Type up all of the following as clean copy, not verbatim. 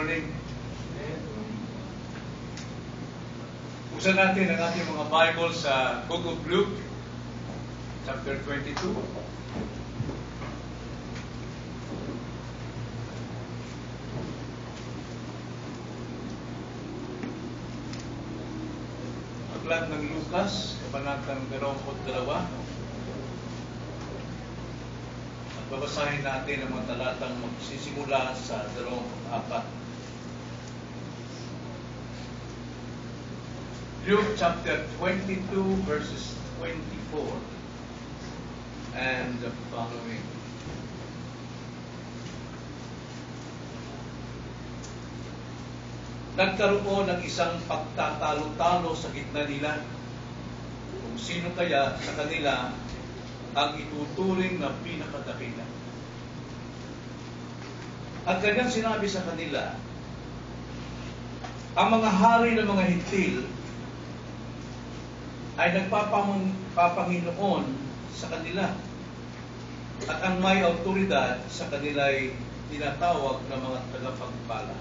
morning. Buksan natin ang ating mga Bible sa Book of Luke, chapter 22. Aklat ng Lucas, kabanatang 22. At babasahin natin ang mga talatang magsisimula sa 24. Luke chapter 22 verses 24 and the following. Nagkaroon ng isang pagtatalo-talo sa gitna nila kung sino kaya sa kanila ang ituturing na pinakadakila. At kanyang sinabi sa kanila, ang mga hari ng mga hintil ay nagpapanginoon sa kanila at ang may autoridad sa kanila ay tinatawag na mga tagapagpala.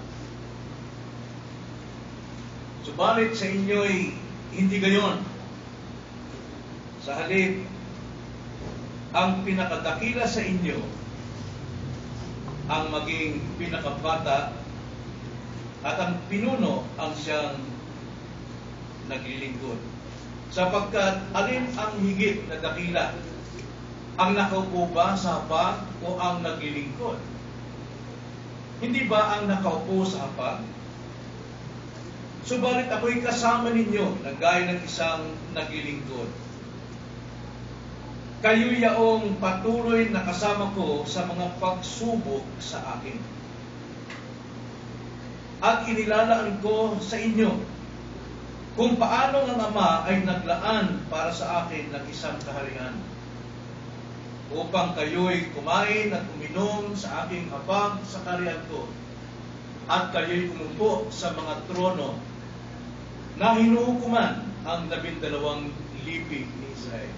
Subalit sa inyo'y hindi gayon. Sa halip, ang pinakadakila sa inyo ang maging pinakabata at ang pinuno ang siyang naglilingkod. Sapagkat alin ang higit na dakila? Ang nakaupo ba sa hapag o ang naglilingkod? Hindi ba ang nakaupo sa hapag? Subalit ako'y kasama ninyo na gaya ng isang naglilingkod. Kayo'y yaong patuloy na kasama ko sa mga pagsubok sa akin. At inilalaan ko sa inyo kung paano ang Ama ay naglaan para sa akin ng isang kaharian, upang kayo'y kumain at uminom sa aking hapag sa kaharian ko, at kayo'y umupo sa mga trono na hinuhukuman ang 12 lipig ni Israel.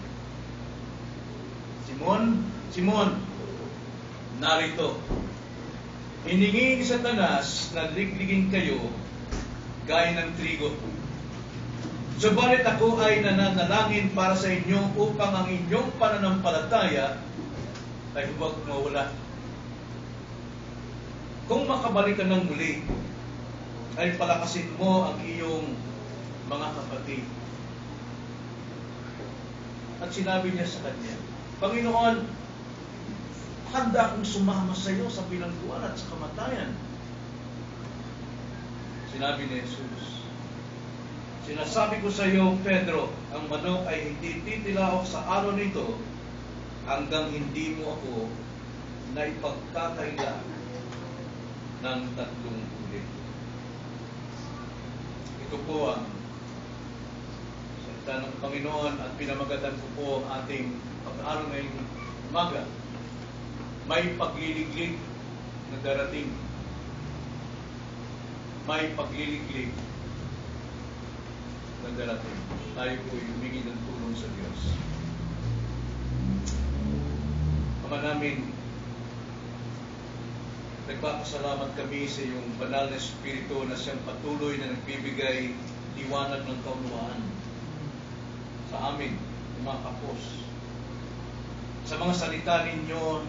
Simon, narito, hiningi ni Satanas na ligligin kayo gaya ng trigo. Subalit ako ay nananalangin para sa inyo upang ang inyong pananampalataya ay huwag mawala. Kung makabalik ka ng muli, ay palakasin mo ang iyong mga kapatid. At sinabi niya sa kanya, Panginoon, handa akong sumama sa iyo sa bilangguan at sa kamatayan. Sinabi ni Jesus, sinasabi ko sa iyo, Pedro, ang manok ay hindi titilaok sa araw nito hanggang hindi mo ako na ipagkakaila ng 3 ulit. Ito po ang salita ng Panginoon at pinamagatan ko po ang ating pag-aaral ngayong umaga. May pagliliglig na darating. May pagliliglig na darating. Tayo po'y humingi ng tulong sa Diyos. Ama namin, nagpapasalamat kami sa iyong banal na Espiritu na siyang patuloy na nagbibigay liwanag ng kaunawaan sa amin, mga kapos. Sa mga salita ninyo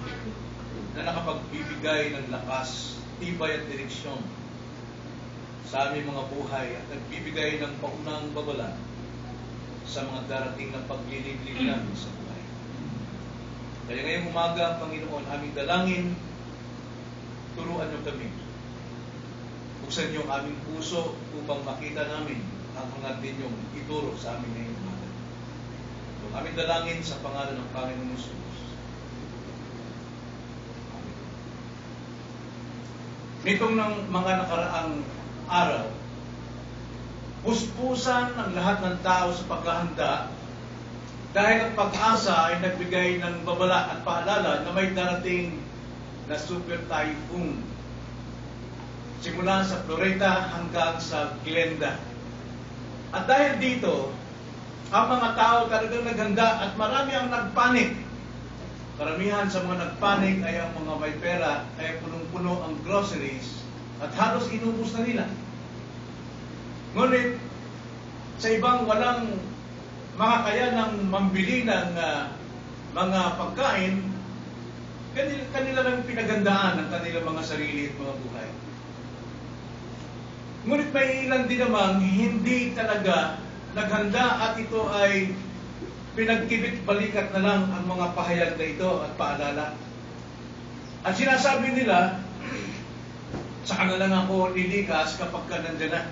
na nakapagbibigay ng lakas, tibay at direksyon sa aming mga buhay at nagbibigay ng paunang babala sa mga darating na pagliliblig namin sa buhay. Kaya ngayong umaga, Panginoon, aming dalangin, turuan niyo kami. Buksan niyo ang aming puso upang makita namin ang hangad ninyong ituro sa amin ngayong umaga. Ito aming dalangin sa pangalan ng Panginoon Jesus. Nitong ng mga nakaraang araw, puspusan ang lahat ng tao sa paghahanda dahil ang pag-asa ay nagbigay ng babala at paalala na may darating na super typhoon. Simula sa Florida hanggang sa Glenda. At dahil dito, ang mga tao talagang naghanda at marami ang nagpanik. Karamihan sa mga nagpanik ay ang mga may pera ay punong-puno ang groceries At halos inubos na nila. Ngunit, sa ibang walang makakayanang mambili ng mga pagkain, kanila lang pinagandaan ang kanilang mga sarili at mga buhay. Ngunit may ilan din namang hindi talaga naghanda at ito ay pinagkibit-balikat na lang ang mga pahayag na ito at paalala. At sinasabi nila, saka na lang ako lilikas kapag ka nandyan na.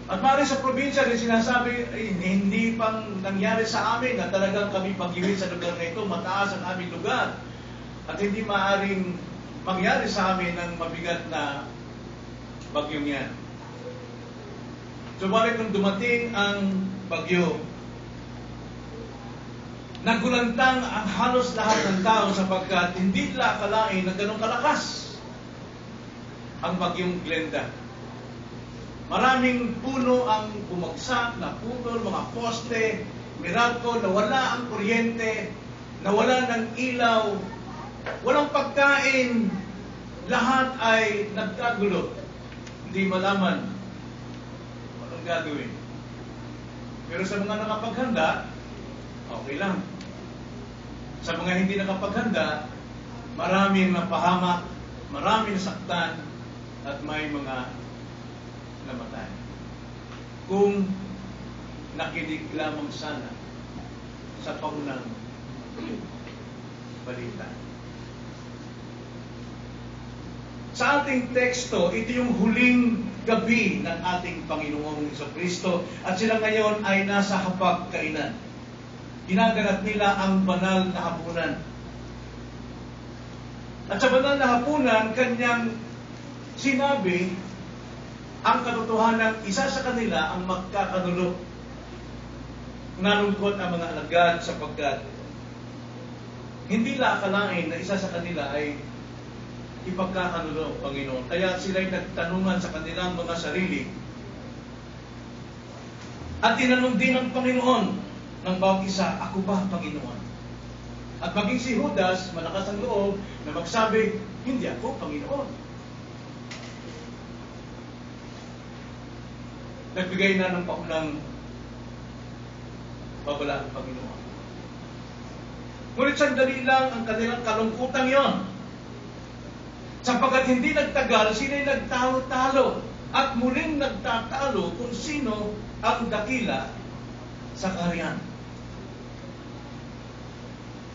At maaari sa probinsya rin sinasabi, hindi pang nangyari sa amin na talagang kami pag-iwit sa lugar na ito, mataas ang aming lugar. At hindi maaaring mangyari sa amin ang mabigat na bagyong yan. Subalit nung dumating ang bagyo, nagulantang ang halos lahat ng tao sapagkat hindi nila akalain na ganun kalakas ang bagyong Glenda. Maraming puno ang bumagsak, naputol, mga poste, miracle, nawala ang kuryente, nawala ng ilaw, walang pagkain, lahat ay nagkagulo. Hindi malaman walang gagawin. Pero sa mga nakapaghanda, okay lang. Sa mga hindi nakapaghanda, maraming napahamak, maraming nasaktan, at may mga namatay. Kung nakinig lamang sana sa paunang balita. Sa ating teksto, ito yung huling gabi ng ating Panginoong Jesucristo at sila ngayon ay nasa hapag-kainan. Ginaganap nila ang banal na hapunan. At sa banal na hapunan, kanyang sinabi ang katotohanan, isa sa kanila ang magkakanulo. Nalungkot ang mga alagad sapagkat hindi nila akalain na isa sa kanila ay ipagkakanulo, Panginoon. Kaya sila'y nagtanungan sa kanilang mga sarili. At tinanong din ng Panginoon ng bawat isa, ako ba, Panginoon? At maging si Judas, malakas ang loob, na magsabi, hindi ako, Panginoon. Nagbigay na ng paunang babala ang Panginoon. Ngunit sandali lang ang kanilang kalungkutan yon. Sapagkat hindi nagtagal, sila'y nagtalo-talo at muling nagtatalo kung sino ang dakila sa kaharian.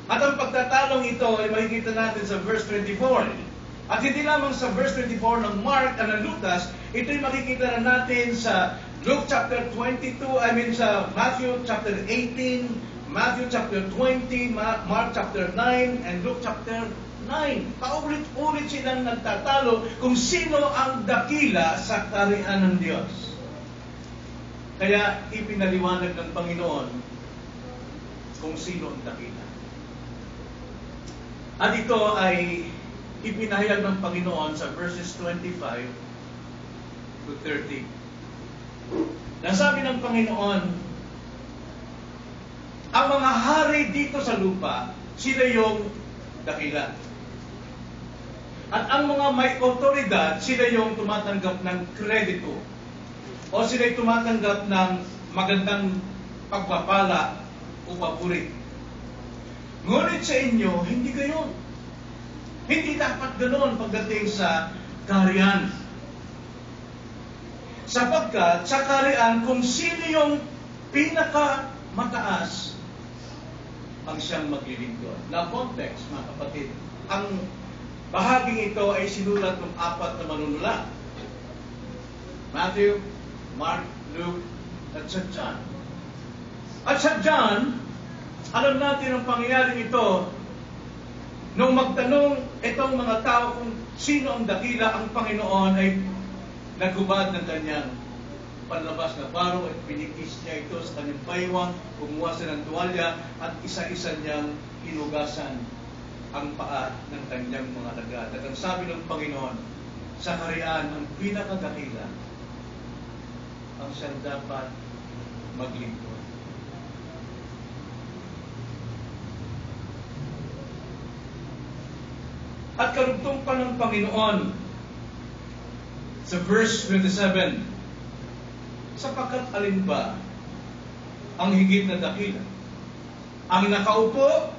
At ang pagtatalong ito ay makikita natin sa verse 24. At hindi lamang sa verse 24 ng Mark at ng Lucas, ito'y makikita na natin sa Luke chapter 22, sa Matthew chapter 18, Matthew chapter 20, Mark chapter 9, and Luke chapter 9. Paulit-ulit silang nagtatalo kung sino ang dakila sa kaharian ng Diyos. Kaya ipinaliwanag ng Panginoon kung sino ang dakila. At ito ay ipinahayag ng Panginoon sa verses 25 to 30. Nasabi ng Panginoon, ang mga hari dito sa lupa, sila yung dakila. At ang mga may otoridad, sila yung tumatanggap ng kredito. O sila yung tumatanggap ng magandang pagpapala o papuri. Ngunit sa inyo, hindi gayon. Hindi dapat ganoon pagdating sa kaharian. Sapagkat sa kaharian, kung sino yung pinakamataas, ang siyang maglilingkod. Na context, mga kapatid, ang bahaging ito ay sinulat ng 4 na manunulat. Matthew, Mark, Luke, at sa John. At sa John, alam natin ang pangyayaring ito. Nung magtanong itong mga tao kung sino ang dakila, ang Panginoon ay naghubad ng kanyang panlabas na baro at pinikis niya ito sa kanyang baywang, kumuha siya ng tuwalya at isa-isa niyang hinugasan ang paa ng kanyang mga lagad. At ang sabi ng Panginoon, sa kaharian, ang pinakadakila ang siyang dapat maglingkod. At karugtong pa ng Panginoon Sa verse 27, sapagkat alin ba ang higit na dakila? Ang nakaupo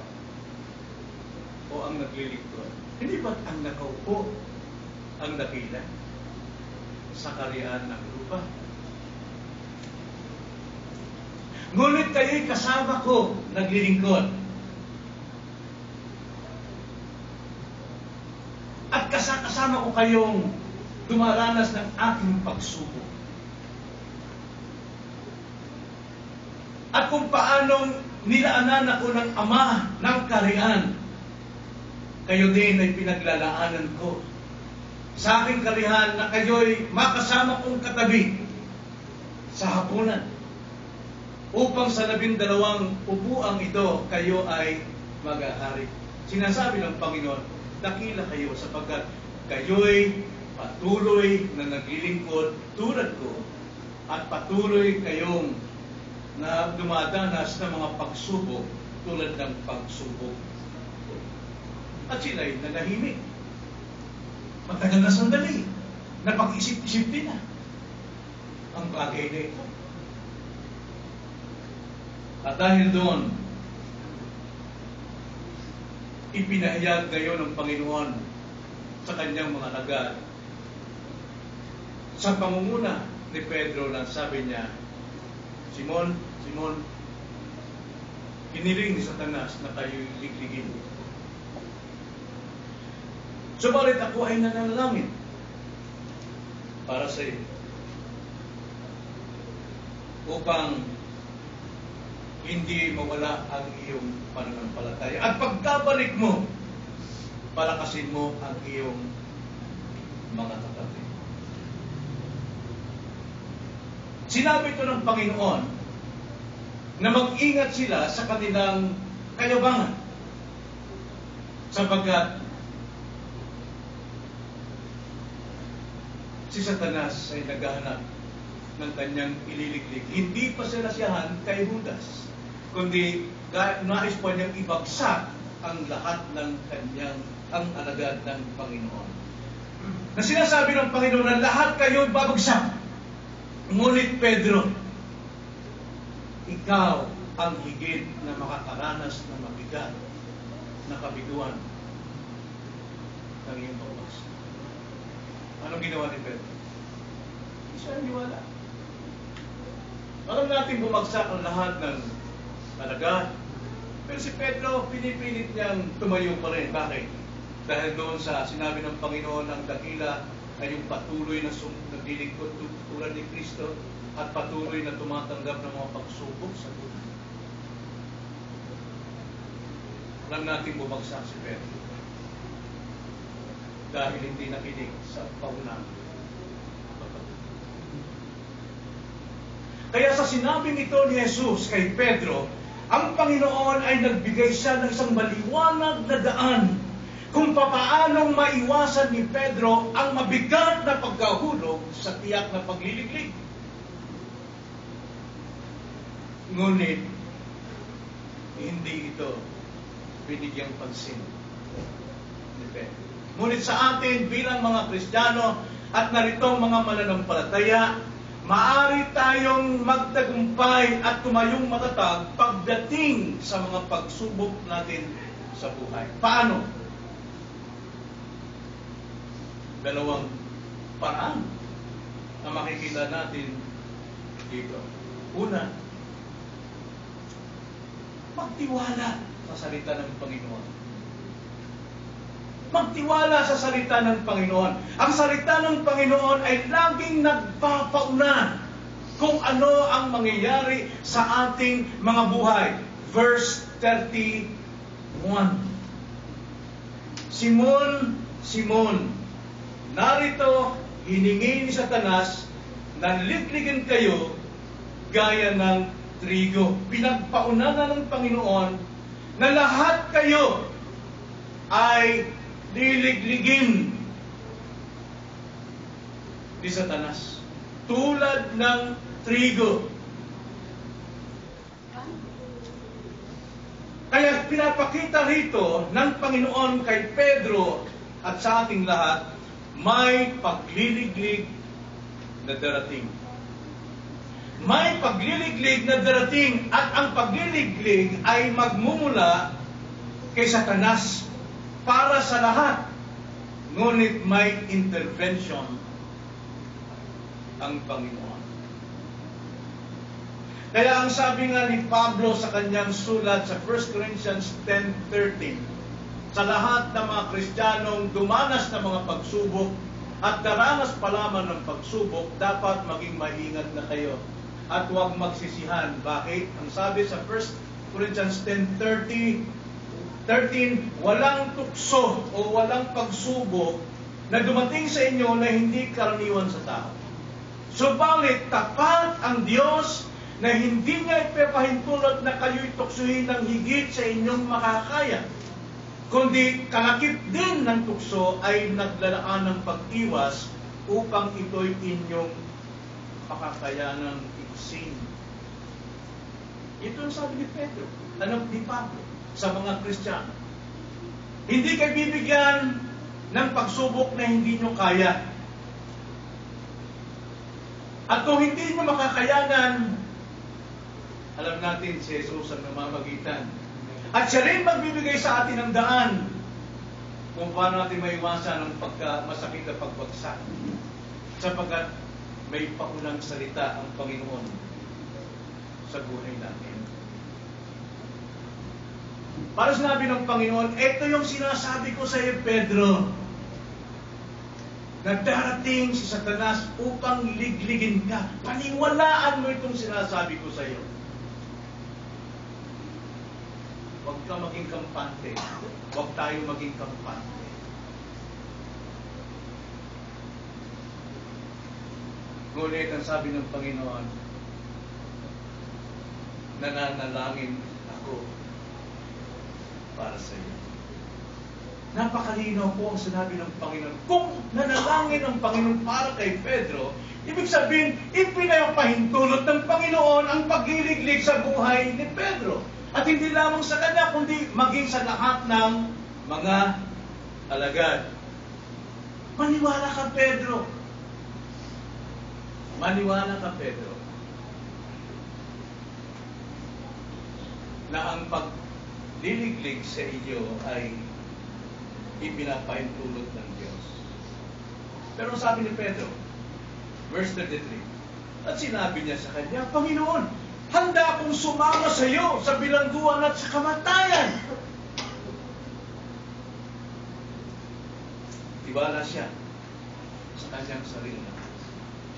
o ang naglilingkod? Hindi ba't ang nakaupo ang dakila sa kaharian ng lupa? Ngunit kayo'y kasama ko naglilingkod. At kasama ko kayong dumaranas ng aking pagsubok. At kung paanong nilaanan ako ng Ama ng kaharian, kayo din ay pinaglalaanan ko sa aking kaharian na kayo'y makasama kong katabi sa hapunan, upang sa 12 upuang ito kayo ay mag-ahari. Sinasabi ng Panginoon, dakila kayo sapagkat kayo'y patuloy na naglilingkod tulad ko at patuloy kayong na dumadanas ng mga pagsubok tulad ng pagsubok. At sila'y nanahimik. Matagal na sandali. Napag-isip-isip din na ang bagay na ito. At dahil doon, ipinahayag ngayon ng Panginoon sa kanyang mga alagad sa pangunguna ni Pedro na sabi niya, Simon, Simon, hiniling ni Satanas na tayo'y ligligin. Subalit ako ay nanalangin para sa iyo upang hindi mawala ang iyong pananampalataya. At pagkabalik mo, palakasin mo ang iyong mga kapatid. Sinabi ito ng Panginoon na mag-ingat sila sa kanilang kayabangan, sapagkat si Satanas ay naghahanap ng kanyang ililiglig. Hindi pa sinasiyahan kay Judas, kundi nais pa niyang ibagsak ang lahat ng kanyang ang alagad ng Panginoon. Na sinasabi ng Panginoon na lahat kayo babagsak. Ngunit Pedro, ikaw ang higit na makakaranas ng mabigat na kabiguan ng iyong pagbagsak. Anong ginawa ni Pedro? Hindi siya niwala. Alam natin bumagsak ang lahat ng alagad. Pero si Pedro, pinipilit niyang tumayo pa rin. Bakit? Dahil doon sa sinabi ng Panginoon ang dakila ay yung patuloy na naglilingkod tulad ni Kristo at patuloy na tumatanggap ng mga pagsubok sa buhay. Alam natin bumagsak si Pedro dahil hindi nakinig sa paunang. Kaya sa sinabing ito ni Jesus kay Pedro, ang Panginoon ay nagbigay siya ng isang maliwanag na daan kung papaanong maiwasan ni Pedro ang mabigat na pagkahulog sa tiyak na pagliliglig. Ngunit, hindi ito binigyang pansin ni Pedro. Ngunit sa atin bilang mga Kristiyano at narito mga mananampalataya, maaari tayong magtagumpay at tumayong matatag pagdating sa mga pagsubok natin sa buhay. Paano? Dalawang paraan ang makikita natin dito. Una, magtiwala sa salita ng Panginoon. Magtiwala sa salita ng Panginoon. Ang salita ng Panginoon ay laging nagpapauna kung ano ang mangyayari sa ating mga buhay. Verse 31. Simon, Simon, narito hiningi ni Satanas na ligligin kayo gaya ng trigo. Pinagpauna na ng Panginoon na lahat kayo ay liligligin ni Satanas tulad ng trigo. Kaya pinapakita rito ng Panginoon kay Pedro at sa ating lahat, may pagliliglig na darating. May pagliliglig na darating at ang pagliliglig ay magmumula kay Satanas para sa lahat. Ngunit may intervention ang Panginoon. Kaya ang sabi nga ni Pablo sa kanyang sulat sa 1 Corinthians 10:13, sa lahat ng mga Kristiyanong dumanas ng mga pagsubok at daranas pa lamang ng pagsubok, dapat maging maingat na kayo at huwag magsisihan. Bakit? Ang sabi sa 1 Corinthians 10:13, walang tukso o walang pagsubok na dumating sa inyo na hindi karaniwan sa tao. Subalit, tapat ang Diyos na hindi niya ipapahintulot na kayo'y tuksuhin ng higit sa inyong makakaya, kundi kalakip din ng tukso ay naglalaan ng pag-iwas upang ito'y inyong makakayanang iksin. Ito ang sabi ni Pedro, ni Pablo, sa mga Kristiyano. Hindi kayo bibigyan ng pagsubok na hindi nyo kaya. At kung hindi nyo makakayanan, alam natin si Jesus ang namamagitan. At siya rin magbibigay sa atin ng daan kung paano natin maiwasan ang masakit na pagbagsak. Sapagkat may paunang salita ang Panginoon sa buhay natin. Para sinabi ng Panginoon, ito yung sinasabi ko sa iyo, Pedro, na darating si Satanas upang ligligin ka. Paniwalaan mo itong sinasabi ko sa iyo. Huwag ka maging kampante. Huwag tayo maging kampante. Ngunit ang sabi ng Panginoon, nananalangin ako para sa iyo. Napakalinaw po ang sinabi ng Panginoon. Kung nanalangin ang Panginoon para kay Pedro, ibig sabihin, ipinapahintulot ng Panginoon ang pagliliglig sa buhay ni Pedro. At hindi lamang sa kanya, kundi maging sa lahat ng mga alagad. Maniwala ka, Pedro. Maniwala ka, Pedro, na ang pagliliglig sa iyo ay ipinapahintulot ng Diyos. Pero sabi ni Pedro, verse 33, at sinabi niya sa kanya, Panginoon, handa akong sumama sa iyo sa bilangguan at sa kamatayan. Tiwala siya sa kanyang sarili.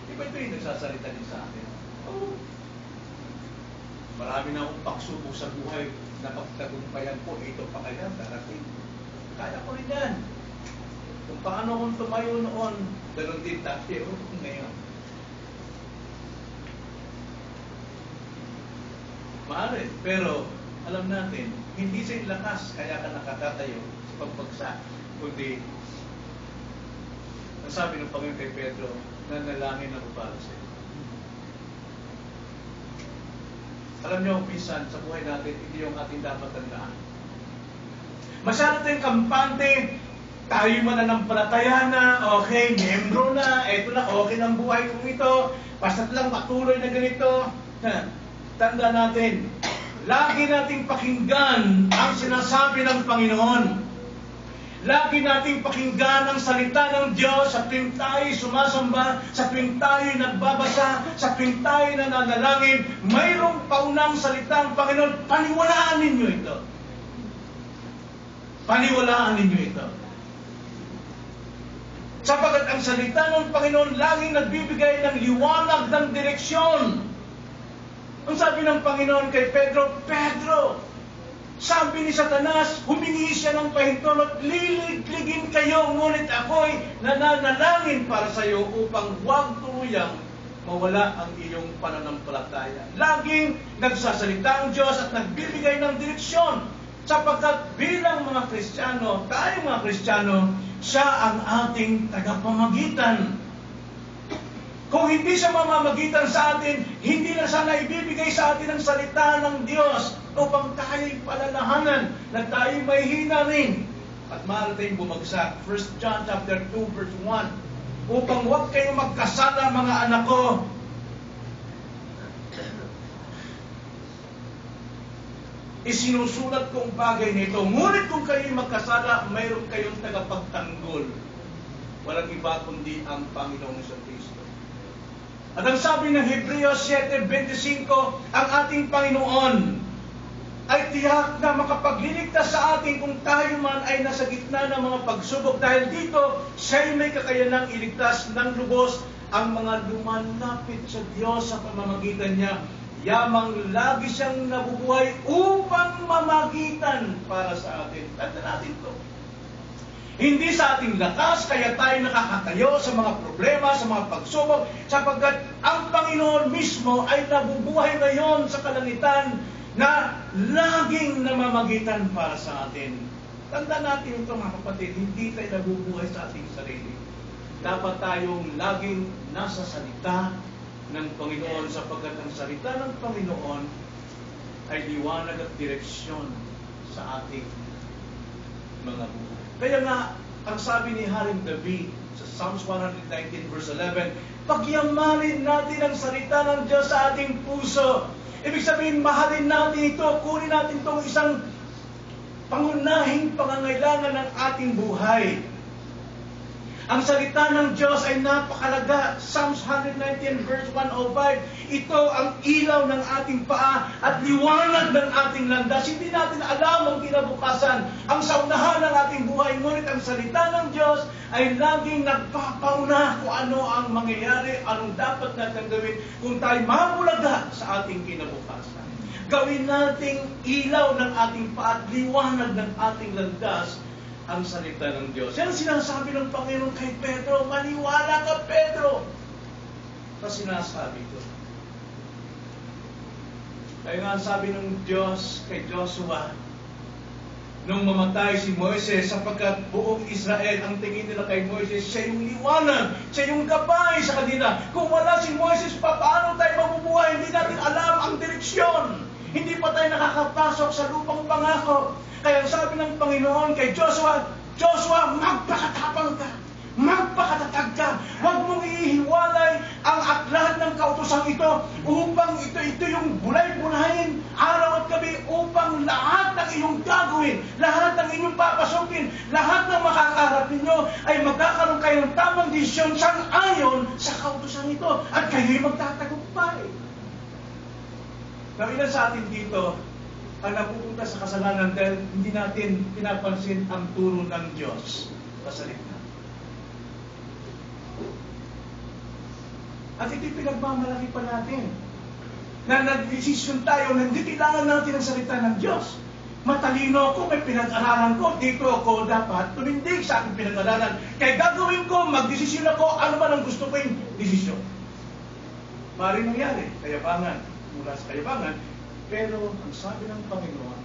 Diba ito yung nagsasalita din sa atin? Oh. Marami na akong pagsubok sa buhay na pagtagumpayan ko, ito pa kaya darating. Kaya ko rin yan. Kung paano akong tumayo noon, ganun din tayo ngayon. Maaari, pero alam natin, hindi sa lakas kaya ka nakakatayo sa pagbagsak, kundi ang sabi ng Panginoon kay Pedro, nanalangin ako para sa iyo. Alam niyo, minsan sa buhay natin, hindi yung ating dapat tandaan. Masyado tayong kampante, tayo mananampalataya na, okay, membro na, eto na, okay ng buhay kong ito, basta't lang patuloy na ganito. Tanda natin, lagi nating pakinggan ang sinasabi ng Panginoon. Lagi nating pakinggan ang salita ng Diyos sa tuwing tayo sumasamba, sa tuwing tayo nagbabasa, sa tuwing tayo nananalangin. Mayroong paunang salita ang Panginoon. Paniwalaan ninyo ito. Paniwalaan ninyo ito. Sapagat ang salita ng Panginoon laging nagbibigay ng liwanag ng direksyon. Ang sabi ng Panginoon kay Pedro, Pedro, sabi ni Satanas, humingi siya ng pahintulot, liligligin kayo, ngunit ako'y nananalangin para sa iyo upang huwag tuluyang mawala ang iyong pananampalataya. Laging nagsasalita ang Diyos at nagbibigay ng direksyon. Sapagkat bilang mga Kristiyano, tayong mga Kristiyano, siya ang ating tagapamagitan. Kung hindi siya mamamagitan sa atin, hindi na sana ibibigay sa atin ang salita ng Diyos upang tayo'y palalahanan na tayo'y may hina rin. At maaari tayong bumagsak. 1 John chapter 2 verse 1. upang huwag kayo magkasala, mga anak ko. Isinusulat kong bagay nito. Ngunit kung kayo'y magkasala, mayroon kayong tagapagtanggol. Walang iba kundi ang Panginoong Kristo. At ang sabi ng Hebreo 7:25, ang ating Panginoon ay tiyak na makapagliligtas sa atin kung tayo man ay nasa gitna ng mga pagsubok. Dahil dito, siya'y may kakayanang iligtas ng lubos ang mga lumalapit sa Diyos sa pamamagitan niya. Yamang lagi siyang nabubuhay upang mamagitan para sa atin. Tanda natin ito. Hindi sa ating lakas, kaya tayo nakakatayo sa mga problema, sa mga pagsubok, sapagkat ang Panginoon mismo ay nabubuhay ngayon sa kalangitan na laging namamagitan para sa atin. Tanda natin ito, mga kapatid, hindi tayo nabubuhay sa ating sarili. Dapat tayong laging nasa salita ng Panginoon, sapagkat ang salita ng Panginoon ay liwanag at direksyon sa ating mga buhay. Kaya nga, ang sabi ni Haring David sa Psalms 119 verse 11, pagyamanin natin ang salita ng Diyos sa ating puso. Ibig sabihin, mahalin natin ito, kunin natin itong isang pangunahing pangangailangan ng ating buhay. Ang salita ng Diyos ay napakalaga. Psalms 119 verse 105, ito ang ilaw ng ating paa at liwanag ng ating landas. Hindi natin alam ang kinabukasan, ang saunahan ng ating buhay. Ngunit ang salita ng Diyos ay laging nagpapauna kung ano ang mangyayari, anong dapat natin gawin kung tayo mabulaga sa ating kinabukasan. Gawin nating ilaw ng ating paa at liwanag ng ating landas ang salita ng Diyos. Yan sinasabi ng Panginoon kay Pedro, maniwala ka, Pedro, sa sinasabi ko. Kaya nga sabi ng Diyos kay Joshua, nung mamatay si Moises, sapagkat buong Israel, ang tingin nila kay Moises, siya yung liwanag, siya yung gabay sa kanila. Kung wala si Moises, paano tayo mabubuhay? Hindi natin alam ang direksyon. Hindi pa tayo nakakapasok sa lupang pangako. Kaya sabi ng Panginoon kay Joshua, Joshua, magpakatapang ka, magpakatatag ka, huwag mong ihiwalay ang aklat ng kautosang ito upang ito yung bulay-bulayin araw at gabi upang lahat ng iyong gagawin, lahat ng inyong papasukin, lahat ng makakarap ninyo ay magkakaroon kayo ng tamang desisyon sang-ayon sa kautosan ito at kayo'y magtatagumpay. Nabilan sa atin dito, ang napupunta sa kasalanan dahil hindi natin pinapansin ang turo ng Diyos sa salita. At ito'y pinagmamalaki pa natin na nag-desisyon tayo na hindi kailangan natin ang salita ng Diyos. Matalino ako, may pinag-aralan ko, dito ako dapat tumindig sa aking pinag-aralan. Kaya gagawin ko, mag-desisyon ako, ano man ang gusto ko yung desisyon. Maaaring nangyari, kayabangan, mula sa kayabangan, pero ang sabi ng Panginoon,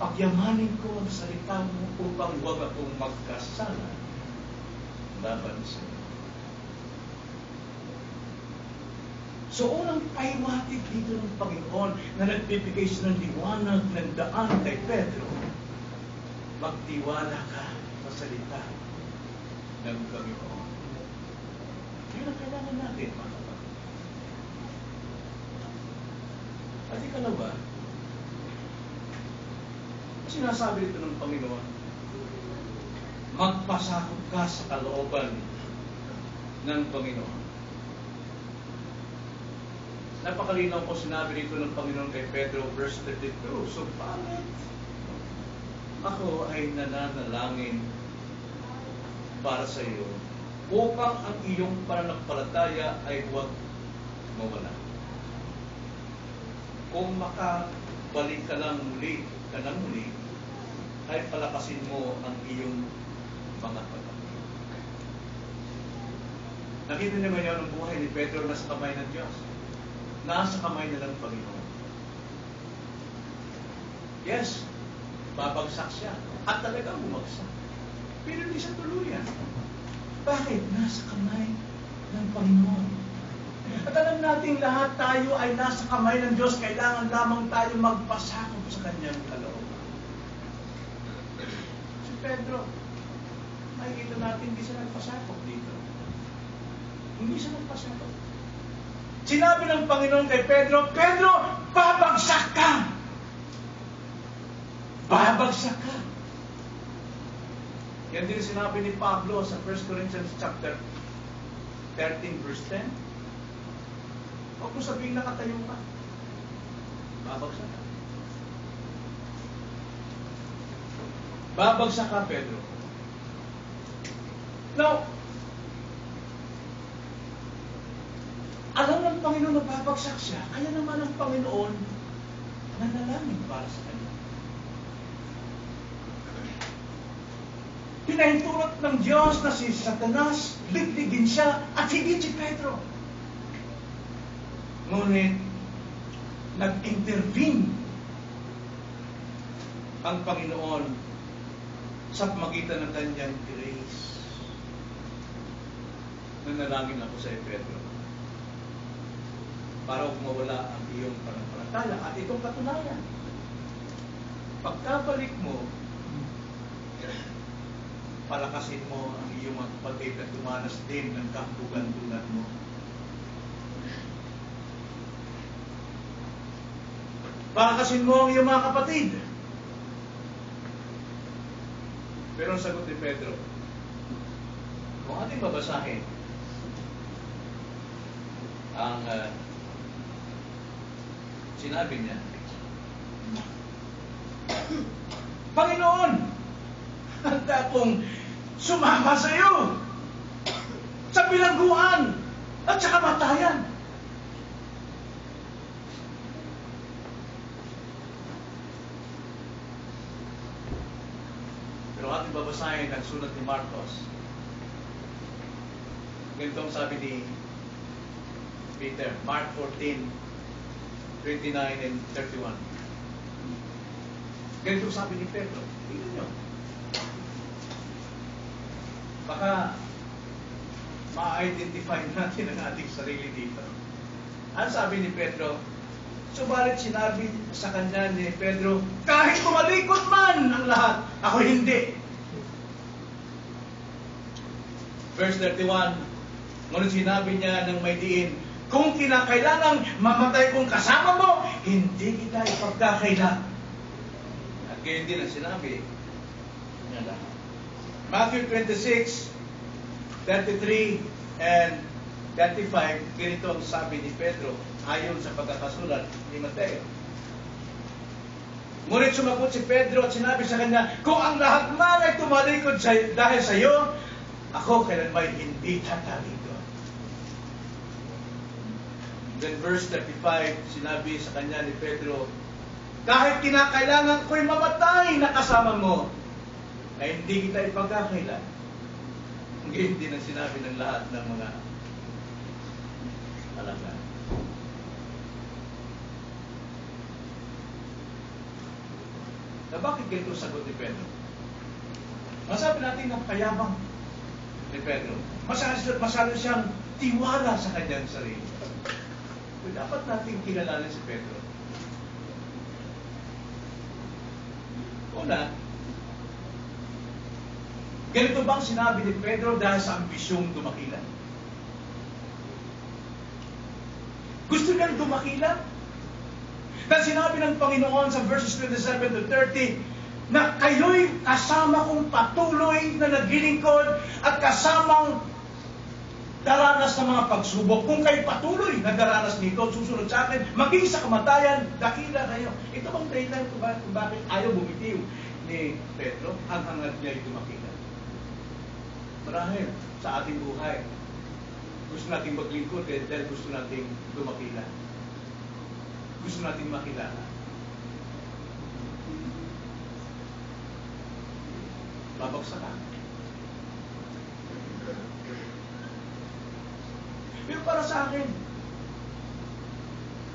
pagyamanin ko ang salita mo upang huwag akong magkasala laban sa iyo. So, unang pahiwatig dito ng Panginoon na nagbibigay siya ng liwanag ng daan kay Pedro, magtiwala ka sa salita ng Panginoon. Yun ang kailangan natin, mga kapatid. At ikalawa, sinasabi dito ng Panginoon, magpasakop ka sa kalooban ng Panginoon. Napakalinaw po sinabi dito ng Panginoon kay Pedro, verse 32, so bakit ako ay nananalangin para sa iyo upang ang iyong pananampalataya ay huwag mawala. Kung makabalik ka ng muli, ay palakasin mo ang iyong mga pagkakas. Nakita niyo ngayon ang buhay ni Pedro na sa kamay ng Diyos. Nasa kamay na ng Panginoon. Yes, babagsak siya. At talagang bumagsak. Pero hindi siya tuluyan. Bakit? Nasa kamay ng Panginoon. At alam natin lahat tayo ay nasa kamay ng Diyos. Kailangan lamang tayo magpasakop sa Kanyang kalooban. Si Pedro, makikita natin hindi siya nagpasakop dito. Hindi siya nagpasakop. Sinabi ng Panginoon kay Pedro, Pedro, babagsak ka! Babagsak ka! Yan din sinabi ni Pablo sa 1 Corinthians chapter 13 verse 10. Huwag mo sabihin nakatayo ka. Babagsak ka. Babagsak ka, Pedro. Now, alam ng Panginoon na babagsak siya, kaya naman ang Panginoon nanalangin para sa kanya. Pinahintulot ng Diyos na si Satanas, ligligin siya at higit si Pedro. Ngunit, nag-intervene ang Panginoon sa pamagitan ng kanyang grace. Nanalangin ako sa iyo, Pedro, para mawala ang iyong pananampalataya. At itong katunayan, pagkabalik mo, palakasin mo ang iyong mga kapatid at dumanas din ng kahulugan tulad mo. Palakasin mo ang iyong mga kapatid. Pero ang sagot ni Pedro, kung ating babasahin ang sinabi niya, Panginoon, handa akong sumama sa iyo sa bilangguan at sa kamatayan. Pero ating babasahin ang sulat ni Marcos. Ganito ang sabi ni Peter, Mark 14, 29 and 31. Ganito ang sabi ni Pedro. Tingnan nyo. Baka ma-identify natin ang ating sarili dito. Ang sabi ni Pedro, subalit sinabi sa kanya ni Pedro, kahit tumalikod man ang lahat, ako hindi. Verse 31, ngunit sinabi niya ng may diin, kung kinakailangang mamatay kong kasama mo, hindi kita ipagkakailan. At gayon din ang sinabi niya lahat. Matthew 26, 33 and 35, ganito ang sabi ni Pedro ayon sa pagkakasulat ni Mateo. Ngunit sumagot si Pedro at sinabi sa kanya, kung ang lahat man ay tumalikod dahil sa iyo, ako kailanman hindi tatalikod. Then verse 35, sinabi sa kanya ni Pedro, kahit kinakailangan ko'y mamatay na kasama mo, ay hindi kita ipagkakailan. Ngayon din ang sinabi ng lahat ng mga alagad. Na bakit ganito sagot ni Pedro? Masabi natin ng kayabang ni Pedro. Masyado siyang tiwala sa kanyang sarili. So, dapat natin kilalanin si Pedro. Una, ganito bang sinabi ni Pedro dahil sa ambisyong dumakilan? Gusto niyang dumakilan? Dahil sinabi ng Panginoon sa verses 27 to 30 na kayo'y kasama kong patuloy na naglilingkod at kasamang daranas ng mga pagsubok. Kung kayo patuloy na daranas nito, susunod sa akin, maging sa kamatayan, dakila kayo. Ito bang dahilan kung bakit ayaw bumitiw ni Pedro ang hangad niya ay dumakila? Marahil sa ating buhay, gusto nating maglingkod dahil gusto nating dumakila. Gusto nating makilala. Babagsak ka. Pero para sa akin,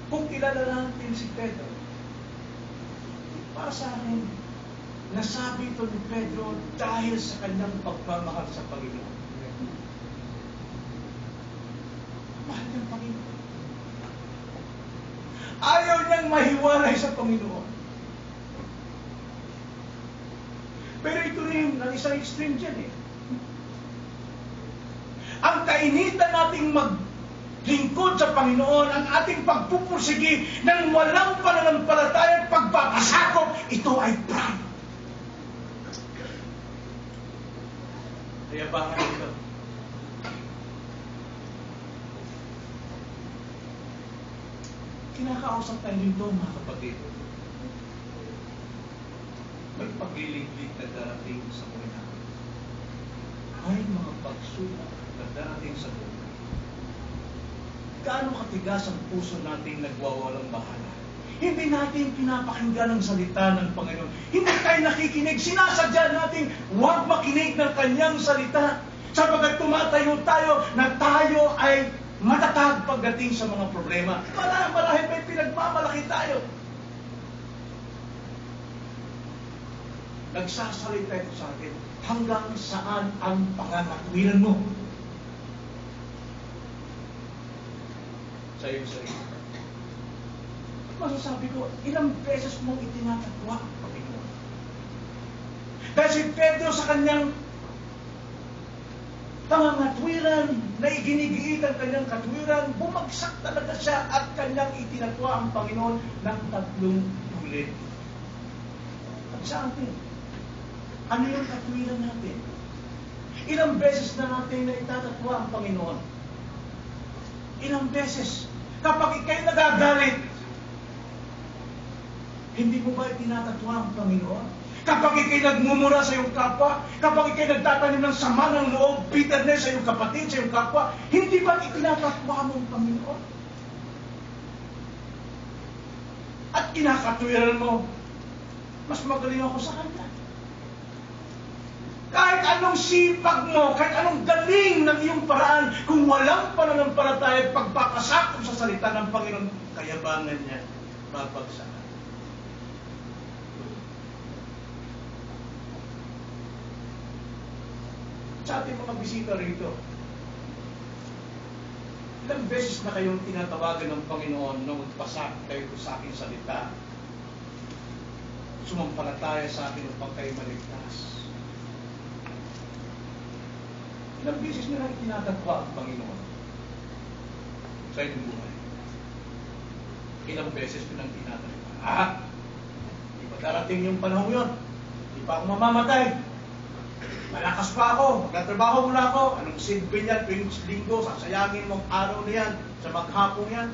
kung kilala natin si Pedro, para sa akin, nasabi ito ni Pedro dahil sa kanyang pagmamahal sa Panginoon. Mahal ng Panginoon. Ayaw niyang mahiwalay sa Panginoon. Pero ito rin ang isang extreme dyan eh. ang kainitan nating maglingkod sa Panginoon, ang ating pagpupursigi ng walang pananampalatayang pagpapasakop, ito ay pride. Kaya bakit ito? Kinakausap tayo dito, mga kapatid. May pagliliglig na darating sa buhay natin. May mga pagsubok na darating sa buhay. Gaano katigas ang puso nating nagwawalang bahala? Hindi natin pinapakinggan ang salita ng Panginoon. Hindi tayo nakikinig. Sinasadya natin huwag makinig ng Kanyang salita. Sapagkat tumatayo tayo na tayo ay matatag pagdating sa mga problema. Marahil may pinagmamalaki tayo. Nagsasalita ito sa atin. Hanggang saan ang panganakwilan mo? Sa iyong sarili. Masasabi ko, ilang beses mong itinatatwa ang Panginoon. Dahil si Pedro sa kanyang pangangatwiran, na iginigiit ang kanyang katwiran, bumagsak talaga siya at kanyang itinatwa ang Panginoon ng 3 ulit. At sa atin, ano yung katwiran natin? Ilang beses na natin na itatatwa ang Panginoon? Ilang beses? Kapag ikay nagagalit, hindi mo ba itinatatwa ang Panginoon? Kapag ikay nagmumura sa iyong kapwa, kapag ikay nagtatanim ng sama ng loob, bitterness sa iyong kapatid, sa iyong kapwa, hindi ba itinatatwa mo ang Panginoon? At kinakatwiran mo, mas magaling ako sa Kanya. Kahit anong sipag mo, kahit anong galing ng iyong paraan, kung walang pananampalataya at pagpapasakop sa salita ng Panginoon, kayabangan niya, babagsak. Sa ating mga bisita rito, ilang beses na kayong tinatawagan ng Panginoon na magpasak kayo sa aking salita, sumampalataya sa akin upang kayo maligtas. Ilang beses nyo lang tinatatwa ang Panginoon sa inyong buhay. Ilang beses nyo lang tinatatwa. Di ba darating yung panahon yun? Di pa ako mamamatay. Malakas pa ako, magtatrabaho muna ako. Anong silbi niyan, tuwing linggo, sasayangin mong araw na yan, sa maghapong yan.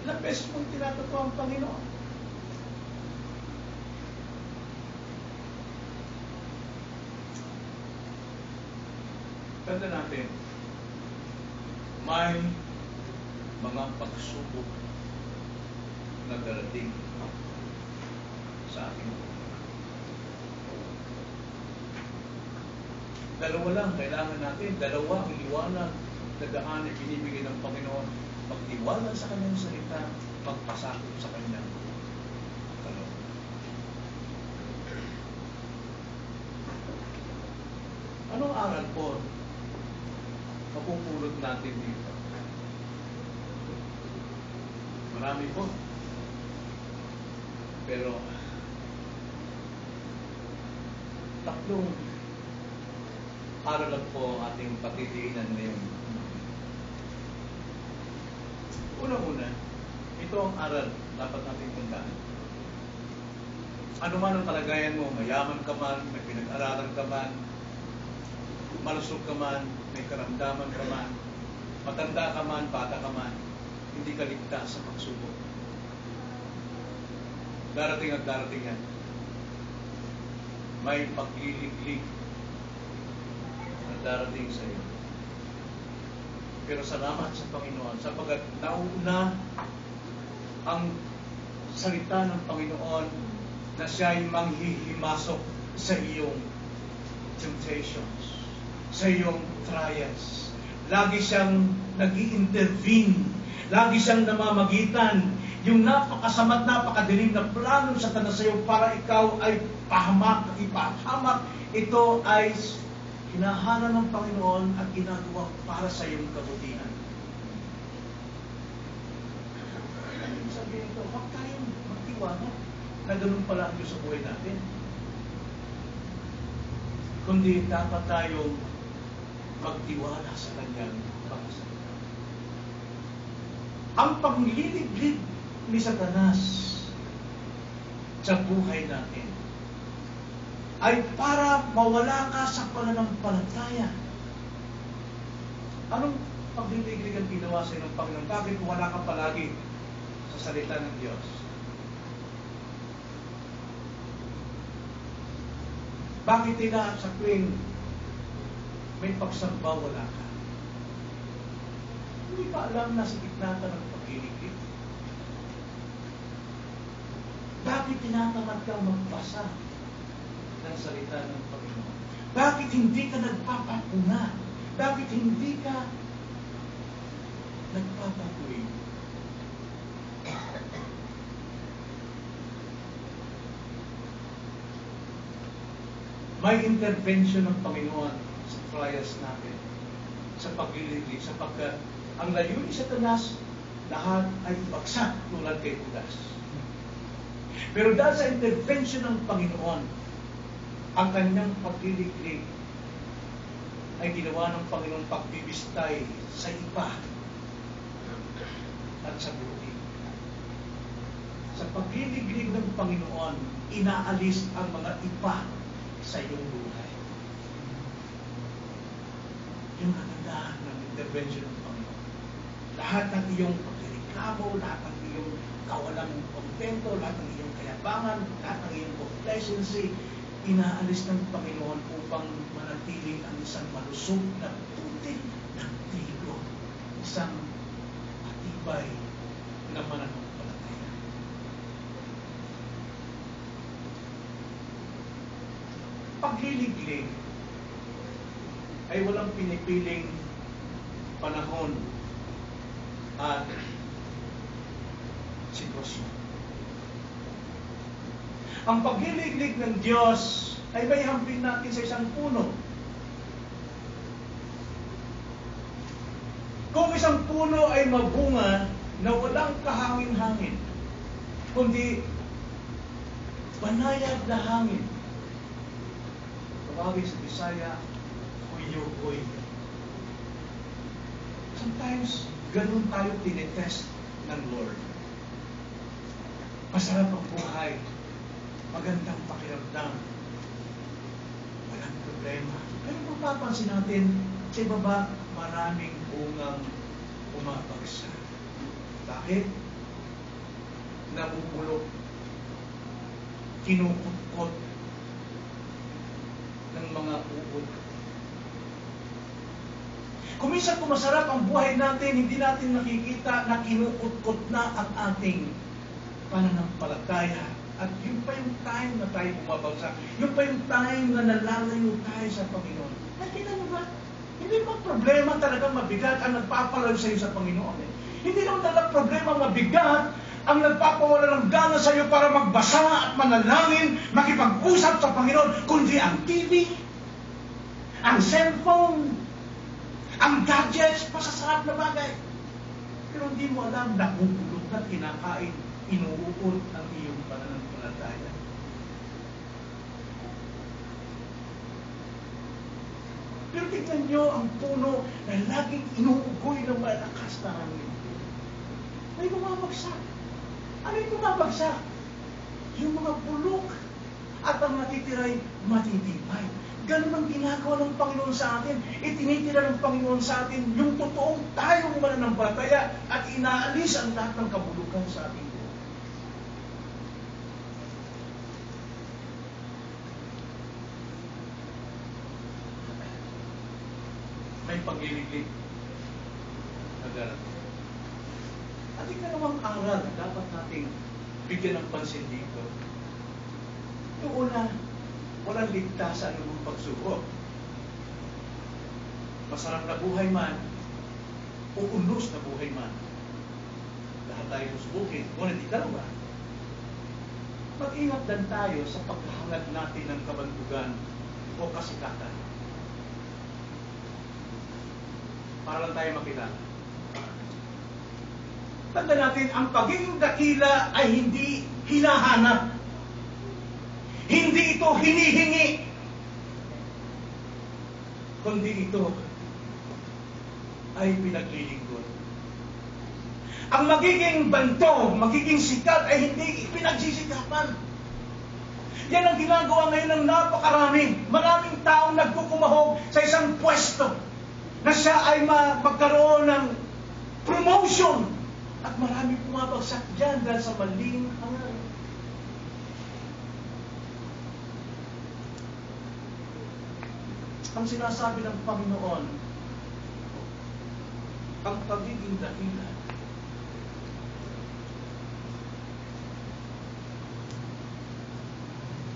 Ilang beses mong tinatatwa ang Panginoon. Tanda natin, may mga pagsubok na darating sa ating buhay. Dalawa lang kailangan natin. Dalawa ang liwanag na daan ay binibigay ng Panginoon. Magtiwala sa Kanyang salita, magpasakop sa Kanyang kalooban. Anong aral po mapupulot natin dito? Marami po. Pero tatlong aral lang po ating patitiinan ngayon. Una-una, ito ang aral dapat nating tandaan. Ano man ang kalagayan mo, mayaman ka man, may pinag-aralan ka man, malusog ka man, may karamdaman ka man, matanda ka man, bata ka man, hindi ka ligtas sa pagsubok. Darating at darating yan. May pagliliglig darating sa iyo. Pero salamat sa Panginoon sapagkat nauna ang salita ng Panginoon na siya'y manghihimasok sa iyong temptations, sa iyong trials. Lagi siyang nag-i-intervene, lagi siyang namamagitan. Yung napakasamat, napakadilim na plano sa Satanas sa iyo para ikaw ay ipahamak, ito ay hinahala ng Panginoon at ginagawa para sa iyong kabutihan. Sabihin ito, huwag tayong magtiwala na ganun pala ang Diyos sa buhay natin. Kundi dapat tayong magtiwala sa kanyang mga salita. Ang pagliliglig ni Satanas sa buhay natin ay para mawala ka sa pananampalataya. Anong pagliliglig ang ginawa sa ng Panginoon? Bakit wala ka palagi sa salita ng Diyos? Bakit nila sa tuwing may pagsamba wala ka? Hindi pa alam na sa gitna ka ng pagliliglig? Bakit tinatamad kang magbasa ng salita ng Panginoon? Bakit hindi ka nagpapapuna? Bakit hindi ka nagpapatuloy? May intervention ng Panginoon sa trials natin, sa pagliliglig, sapagkat ang layunin ni Satanas, lahat ay bagsak tulad kay Judas. Pero dahil sa intervention ng Panginoon, ang kanyang pagliliglig ay ginawa ng Panginoong pagbibistay sa iba at sa buhay. Sa pagliliglig ng Panginoon, inaalis ang mga iba sa iyong buhay. Yung kagandahan ng intervention ng Panginoon. Lahat ng iyong pagreklamo, lahat ng iyong kawalang kontento, lahat ng iyong kayabangan, lahat ng iyong complacency, inaalis ng Panginoon upang manatiling ang isang malusog na putik ng trigo, isang matibay na mananampalataya. Pagliliglig ay walang pinipiling panahon at sitwasyon. Ang pagliliglig ng Diyos ay may hambing natin sa isang puno. Kung isang puno ay mabunga na walang kahangin-hangin, kundi banayad na hangin, tawagin sa Bisaya, huyo-huyo. Sometimes, ganun tayo tinitest ng Lord. Masarap ang buhay, magandang pakiramdam, walang problema. Pero kung papansin natin, sa baba, maraming bungang umabagsak. Bakit? Nabubulok, kinukutkot ng mga uod. Kung minsan kung masarap ang buhay natin, hindi natin nakikita na kinukutkot na ang ating pananampalataya. At yun pa yung time na tayo bumabagsak. Yun pa yung time na nalalayo tayo sa Panginoon. Nakita mo ba? Hindi ba problema talagang mabigat ang nagpapalayo sa iyo sa Panginoon? Hindi naman talagang problema mabigat ang nagpapawala ng gana sa iyo para magbasa at manalangin, makipag-usap sa Panginoon, kundi ang TV, ang cellphone, ang gadgets, masasarap na bagay. Pero hindi mo alam, nakubulog at kinakain, inuukot ang iyong pananampalataya. Pero tignan nyo ang puno na laging inuugoy ng malakas na hangin. May bumabagsak. Ano yung bumabagsak? Yung mga bulok at ang natitira'y matitibay. Ganun ang ginagawa ng Panginoon sa atin. Itinitira ng Panginoon sa atin yung totoong tayong mananampalataya at inaalis ang lahat ng kabulukan sa ating buhay. May pagliliglig na darating. At ikalawang aral na dapat nating bigyan ng pansin dito. Yung una, walang ligtas sa anumang pagsubok. Masarap na buhay man, o unos na buhay man, lahat tayo susubukin. Ngunit ikalawa, mag-ingat din tayo sa paghahangad natin ng kabantugan o kasikatan. Para lang tayo makilala. Tanda natin, ang pagiging dakila ay hindi hinahanap. Hindi ito hinihingi. Kundi ito ay pinaglilingkod. Ang magiging bantog, magiging sikat ay hindi pinagsisikapan. Yan ang ginagawa ngayon ng napakarami. Maraming taong nagkukumahog sa isang pwesto na siya ay magkaroon ng promotion. At maraming pumabagsak dyan dahil sa maling hangarin. Ang sinasabi ng Panginoon, ang pagiging dahilan,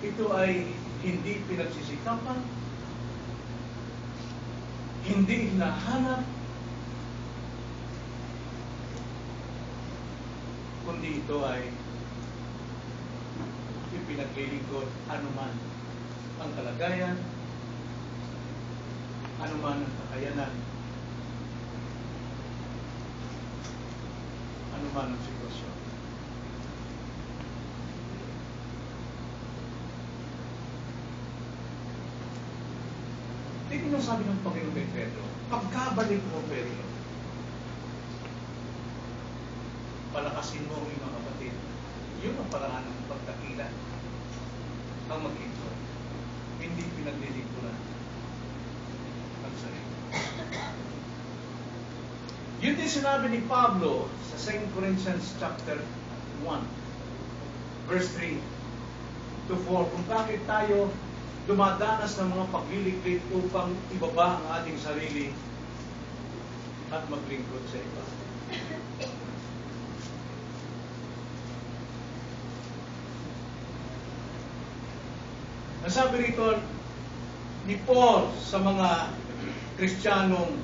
ito ay hindi pinagsisikapan, hindi hinahanap, kundi ito ay ipinaglilingkod anuman ang kalagayan, anuman ang kakayanan, anuman ang sitwasyon. Tingnan yung sabi ng Panginoon kay Pedro, pagkabalik mo, Pedro, palakasin mo ang mga kapatid. Yun ang paraan ng pagdakila. Ang maglingkod. Hindi pinaglilingkuran ang sarili. Yun din sinabi ni Pablo sa 2 Corinthians chapter 1, verse 3 to 4, kung bakit tayo dumadanas ng mga pagliligpit upang ibaba ang ating sarili at maglingkod sa iba. Nasabi rito ni Paul sa mga Kristiyanong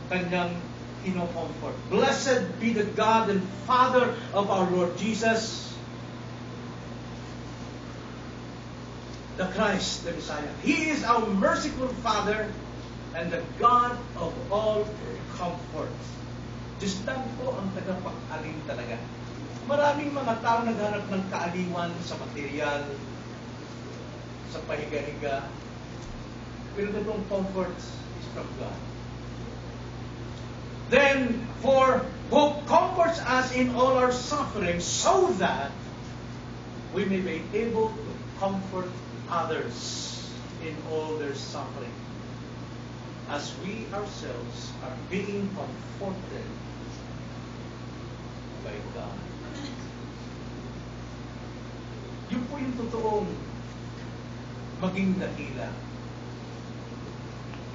kanyang ino-comfort. Blessed be the God and Father of our Lord Jesus, the Christ, the Messiah. He is our merciful Father and the God of all comfort. Diyos lang po ang tagapag-alim talaga. Maraming mga tao naghanap ng kaaliwan sa material, sa pahiga-higa. Pero itong comfort is from God. Then, for who comforts us in all our suffering, so that we may be able to comfort others in all their suffering, as we ourselves are being comforted by God. Yun po yung totoong maging dakila.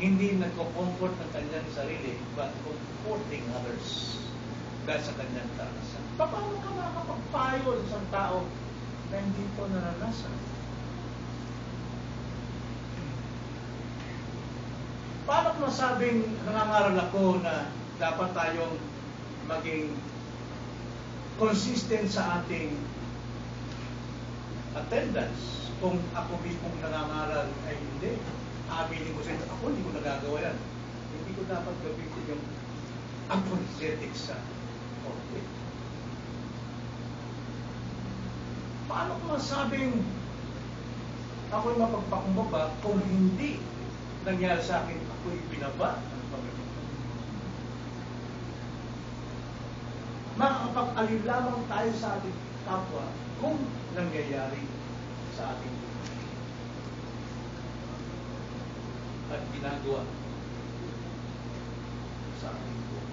Hindi nagko-comfort ng kanyang sarili, but comforting others dahil sa kanyang karanasan. Paano ka makakapagpayo sa isang tao na hindi po naranasan? Paano kung masabing nangangaral ako na dapat tayong maging consistent sa ating attendance kung ako mismong nangangaral ay hindi? Aminin ko sa inyo, ako hindi ko nagagawa yan. Hindi ko dapat gamitin yung apologetics sa conflict. Paano kung masabing ako'y mapagpakumbaba kung hindi nangyari sa akin, ako'y binaba ng Panginoon? Makakapag-alin lamang tayo sa ating kapwa kung nangyayari sa ating buhay at ginagawa sa ating buhay.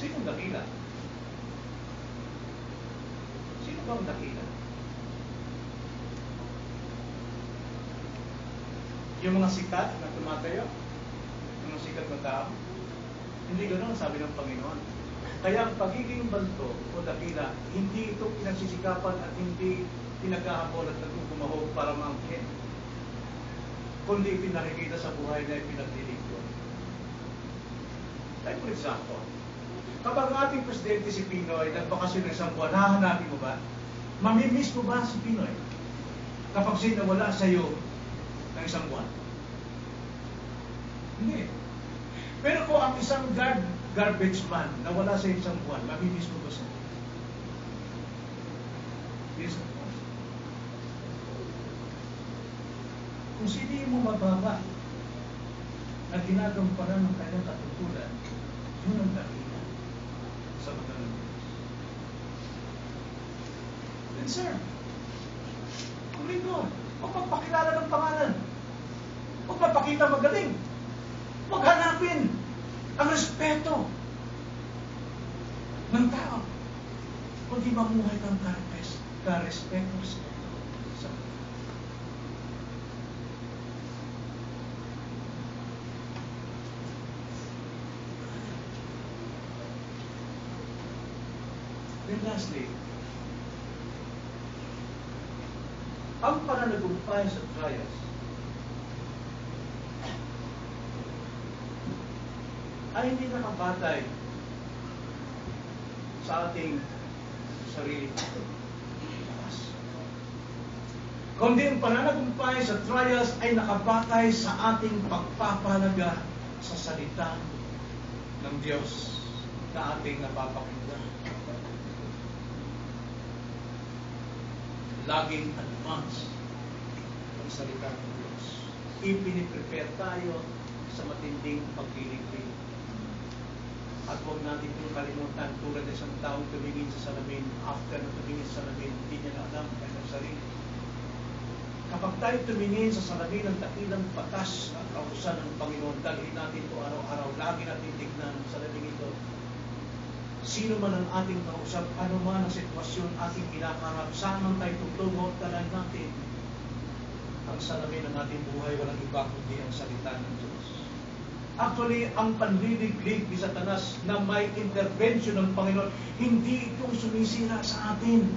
Sinong dakila? Sino bang dakila? Yung mga sikat na tumatayo? Yung mga sikat na tao? Hindi ganoon sabi ng Panginoon. Kaya ang pagiging banto o dakila, hindi ito pinagsisikapan at hindi pinaghahabol at nagkukumahog para maangkin, kundi pinakikita sa buhay na ipinaglilingkod. Like for example, kapag ating presidente si Pinoy nagbakasyon ng isang buwan, hahanapin mo ba? Mamimiss mo ba si Pinoy kapag siya nawala sa iyo ng isang buwan? Hindi. Pero kung ang isang garbage man nawala sa isang buwan, mamimiss mo ba siya? Yes, of course. Kung sino mo mababa na ginagampanan ng kanyang katutulan, yun ang dakila sa mata ng Diyos. Then sir, ang lingkod, huwag magpakilala ng pangalan. Huwag magpakita magaling. Huwag hanapin ang respeto ng tao. Kundi mamuhay kang ka-respeto sa mga. Then lastly, ang pananagumpay sa trials ay hindi nakabatay sa ating sarili. Kundi ang pananagumpay sa trials ay nakabatay sa ating pagpapalaga sa salita ng Diyos na ating napapakinggan. Laging advance ang salita ng Diyos. Ipiniprepare tayo sa matinding pagliligpit. At huwag natin itong kalimutan tulad ng isang taong tumingin sa salamin, after na tumingin sa salamin, hindi niya na alam ang kanyang sarili. Kapag tayo tumingin sa salamin ng dakilang batas at kautusan ng Panginoon, dalhin natin ito araw-araw, lagi natin tignan sa salamin ito. Sino man ang ating kausap, ano man ang sitwasyon ating kinakarap, saan man tayo tutungo, dalhin natin ang salamin ng ating buhay, walang iba kundi ang salita ng Diyos. Actually, ang panliliglig ni Satanas na may intervention ng Panginoon, hindi itong sumisira sa atin.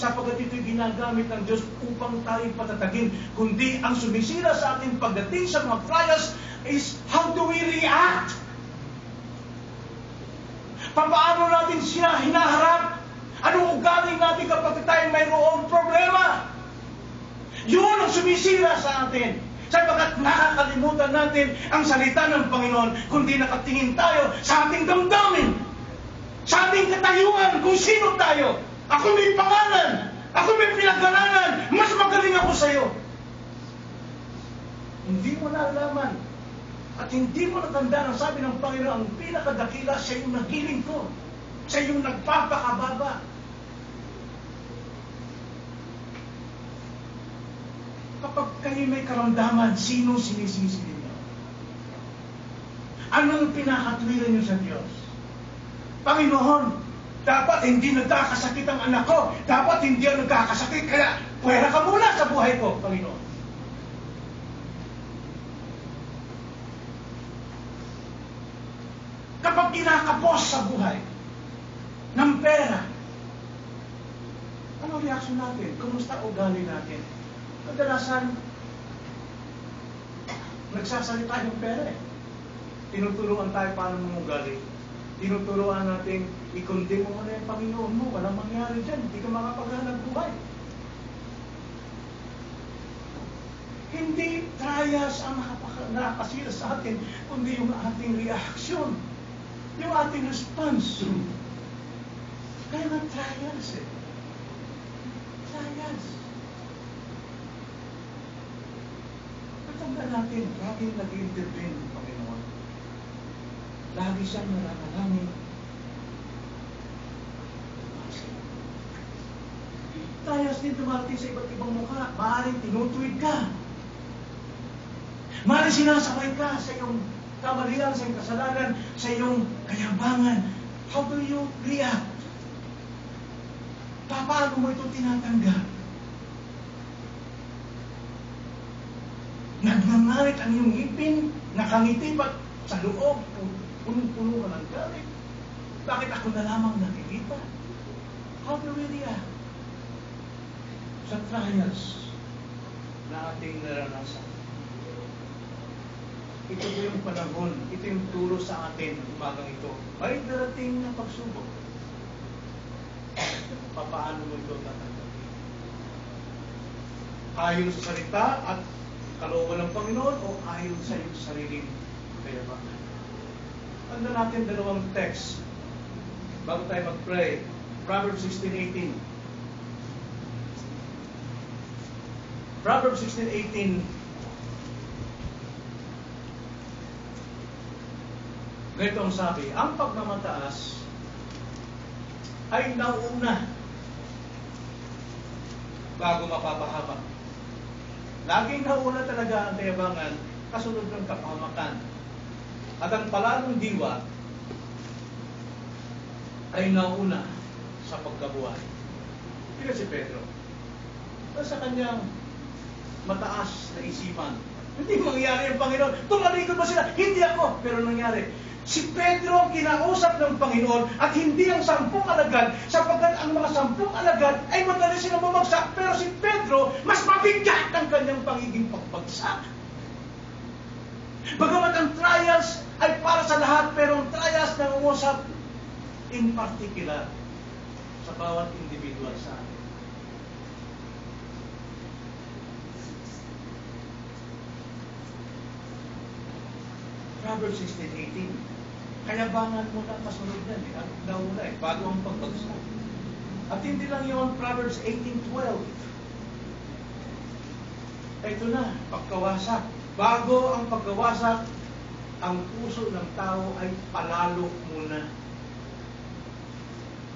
Sapagkat ito'y ginagamit ng Diyos upang tayo patatagin. Kundi ang sumisira sa atin pagdating sa mga trials is how do we react? Paano natin siya hinaharap? Anong ugali natin kapag tayo mayroong problema? Yun ang sumisira sa atin. Sapagkat nakakalimutan natin ang salita ng Panginoon, kundi nakatingin tayo sa ating damdamin, sa ating katayuan, kung sino tayo. Ako may pangalan, ako may pinag-aralan, mas magaling ako sa iyo. Hindi mo nalaman at hindi mo natandaan ang sabi ng Panginoon, ang pinakadakila sa iyong nagiling ko, sa iyong nagpapakababa. Kapag kayo may karamdaman, sino sinisisi ninyo? Anong pinakatwiran niyo sa Diyos? Panginoon, dapat hindi nagkakasakit ang anak ko. Dapat hindi ang nagkakasakit. Kaya, pwera ka muna sa buhay ko, Panginoon. Kapag kinakapos sa buhay ng pera, ano reaksyon natin? Kumusta ugali natin? Kadalasan, nagsasalita yung pera eh. Tinuturuan tayo paano mumugali. Tinuturuan natin, i-condemn mo muna yung Panginoon mo. Walang mangyari dyan. Hindi ka makapaghanap buhay. Hindi trials ang nakakasira sa atin, kundi yung ating reaksyon. Yung ating response. Kaya nga trials eh. Trials. Tanda natin, laging nag-intervene ng Panginoon. Lagi siyang naranalangin. Trials din dumarating sa iba't ibang mukha. Maaaring tinutuwid ka. Maaaring sinasakay ka sa iyong kamalian, sa iyong kasalanan, sa iyong kayabangan. How do you react? Paano mo ito tinatanggap? Nagnangarit ang iyong ngipin, nakangiti pa sa loob, punong-puno ka ng galit. Bakit ako na lamang nakikita? How do we react sa trials na ating naranasan? Ito po yung panahon, ito yung turo sa atin umagang ito. May darating na pagsubok. Paano mo ito tatanggapin? Ayon sa salita at kalooban ng Panginoon o ayon sa iyong sariling kayabangan. Tanda natin dalawang text bago tayo mag-pray. Proverbs 16:18. Proverbs 16:18 Ganito ang sabi, ang pagmamataas ay nauuna bago mapapahama. Laging nauna talaga ang kayabangan kasunod ng kapahamakan. At ang palalong diwa ay nauna sa pagkabuhay. Hindi si Pedro. Sa kanyang mataas na isipan, hindi mangyari ang Panginoon. Tumalikod ba sila? Hindi ako. Pero nangyari. Si Pedro ang kinausap ng Panginoon at hindi ang 10 alagad, sapagkat ang mga 10 alagad ay madali silang bumagsak. Pero si Pedro, mas mabigat ang kanyang pagiging pagbagsak. Bagamat ang trials ay para sa lahat, pero ang trials na umusap in particular sa bawat individual sa atin. Proverbs 16:18. Kayabangan mo na kasunod yan ang nauna bago ang pagbagsak. At hindi lang yun, Proverbs 18:12. Ito na, pagkawasak. Bago ang pagkawasak, ang puso ng tao ay palalo muna.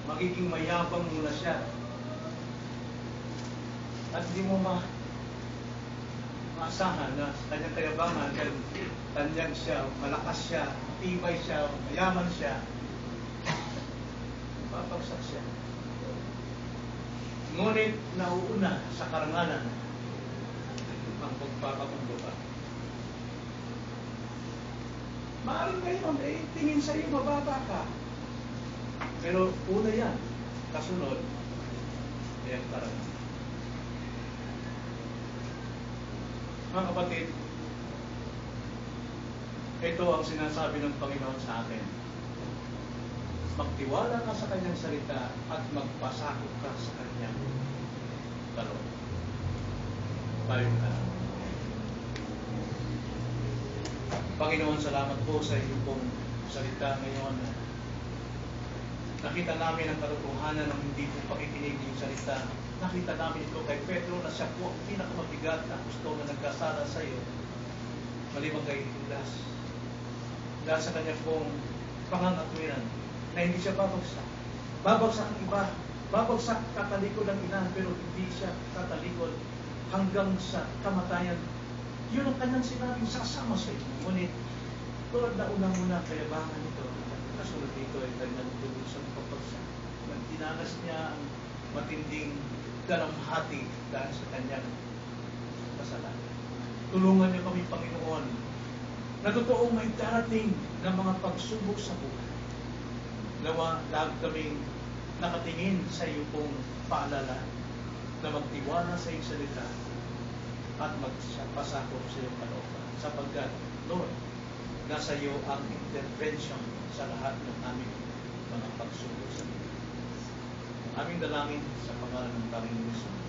Magiging mayabang muna siya. At hindi mo maasahan na sa kanyang kayabangan, tanyag siya, malakas siya, tibay siya, mayaman siya, papagsak siya. Ngunit nauuna sa karangalan ang pagpapakumbaba. Maaaring ngayon, tingin sa iyo, mababa ka. Pero una yan, kasunod, ay ang karangalan. Mga kapatid, ito ang sinasabi ng Panginoon sa atin. Magtiwala ka sa Kanyang salita at magpasakop ka sa Kanyang kaloob. Tayo na. Panginoon, salamat po sa iyong pong salita ngayon. Nakita namin ang katotohanan ng hindi po pakikinig yung salita. Nakita namin ito kay Pedro na siya po ang pinakamabigat na gusto na nagkasala sa iyo. Malimang kay Judas. Dahil sa kanya pong pangangatwiran na hindi siya babagsak. Babagsak ang iba. Babagsak katalikod ang ina, pero hindi siya katalikod hanggang sa kamatayan. Yun ang kanyang sinabing sasama sa iyo. Ngunit, Lord, nauna-una kayabangan ito. Kasunod dito ay kanyang tugod sa pagpagsak. Dinanas niya ang matinding dalamhati dahil sa kanyang kasalanan. Tulungan niyo kami, Panginoon, na totoong may darating na mga pagsubok sa buhay. Nawa, lagi kaming nakatingin sa iyo pong paalala na magtiwala sa iyong salita at magpasakop sa iyong kalooban. Sapagkat, Lord, nasa iyo ang intervention sa lahat ng aming mga pagsubok sa buhay. Aming dalangin sa pangalan ng Panginoon Jesus.